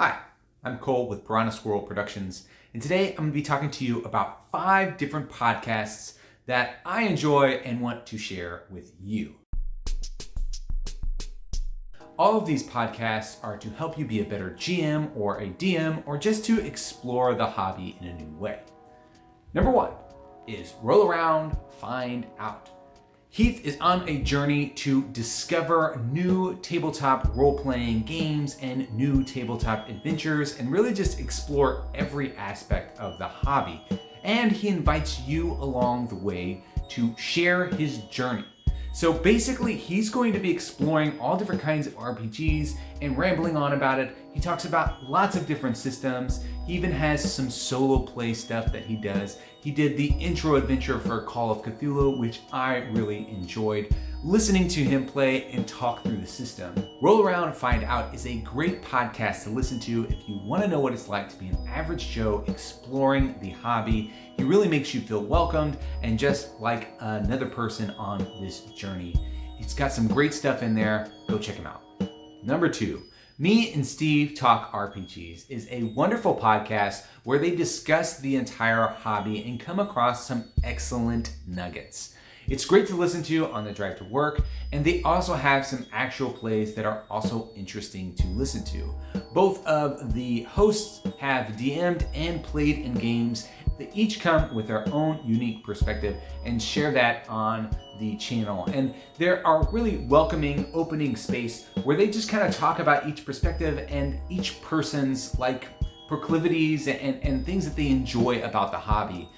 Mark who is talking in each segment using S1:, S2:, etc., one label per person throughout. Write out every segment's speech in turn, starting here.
S1: Hi, I'm Cole with Piranha Squirrel Productions, and today I'm going to be talking to you about 5 different podcasts that I enjoy and want to share with you. All of these podcasts are to help you be a better GM or a DM or just to explore the hobby in a new way. Number 1 is Roll Around, Find Out. Heath is on a journey to discover new tabletop role-playing games and new tabletop adventures and really just explore every aspect of the hobby. And he invites you along the way to share his journey. So basically, he's going to be exploring all different kinds of RPGs and rambling on about it. He talks about lots of different systems. He even has some solo play stuff that he does. He did the intro adventure for Call of Cthulhu, which I really enjoyed listening to him play and talk through the system. Roll Around, Find Out is a great podcast to listen to if you want to know what it's like to be an average Joe exploring the hobby. He really makes you feel welcomed and just like another person on this journey. He's got some great stuff in there. Go check him out. Number 2, Me and Steve Talk RPGs is a wonderful podcast where they discuss the entire hobby and come across some excellent nuggets. It's great to listen to on the drive to work, and they also have some actual plays that are also interesting to listen to. Both of the hosts have DM'd and played in games. They each come with their own unique perspective and share that on the channel. And there are really welcoming, opening space where they just kind of talk about each perspective and each person's proclivities and things that they enjoy about the hobby.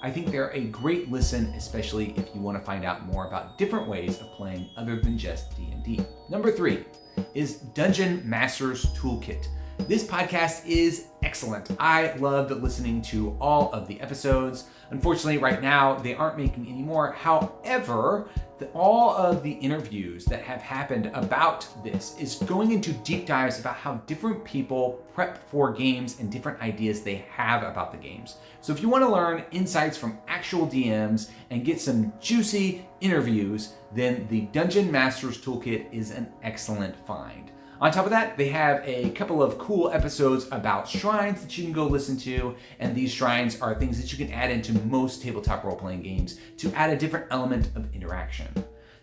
S1: I think they're a great listen, especially if you want to find out more about different ways of playing other than just D&D. Number 3 is Dungeon Master's Toolkit. This podcast is excellent. I loved listening to all of the episodes. Unfortunately, right now, they aren't making any more. However, all of the interviews that have happened about this is going into deep dives about how different people prep for games and different ideas they have about the games. So if you want to learn insights from actual DMs and get some juicy interviews, then the Dungeon Master's Toolkit is an excellent find. On top of that, they have a couple of cool episodes about shrines that you can go listen to, and these shrines are things that you can add into most tabletop role-playing games to add a different element of interaction.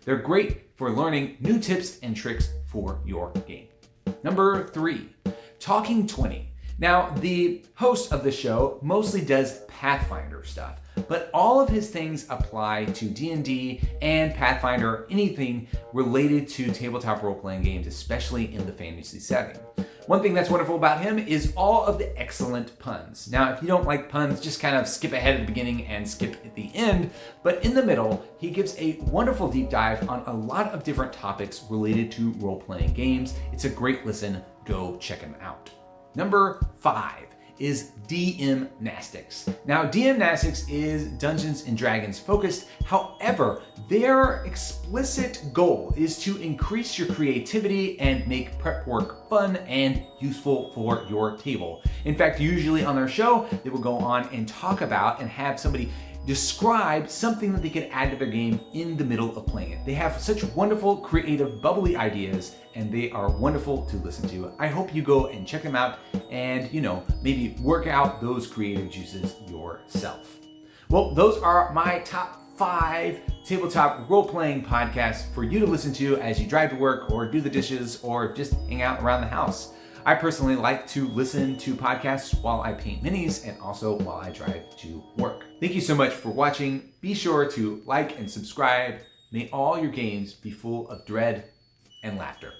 S1: They're great for learning new tips and tricks for your game. Number 3, Talking 20. Now, the host of the show mostly does Pathfinder stuff, but all of his things apply to D&D and Pathfinder, anything related to tabletop role-playing games, especially in the fantasy setting. One thing that's wonderful about him is all of the excellent puns. Now, if you don't like puns, just kind of skip ahead at the beginning and skip at the end, but in the middle, he gives a wonderful deep dive on a lot of different topics related to role-playing games. It's a great listen. Go check him out. Number 5 is DM Nastics. Now, DM Nastics is Dungeons & Dragons focused. However, their explicit goal is to increase your creativity and make prep work fun and useful for your table. In fact, usually on their show, they will go on and talk about and have somebody describe something that they could add to their game in the middle of playing it. They have such wonderful, creative, bubbly ideas, and they are wonderful to listen to. I hope you go and check them out and, maybe work out those creative juices yourself. Well, those are my top 5 tabletop role-playing podcasts for you to listen to as you drive to work or do the dishes or just hang out around the house. I personally like to listen to podcasts while I paint minis and also while I drive to work. Thank you so much for watching. Be sure to like and subscribe. May all your games be full of dread and laughter.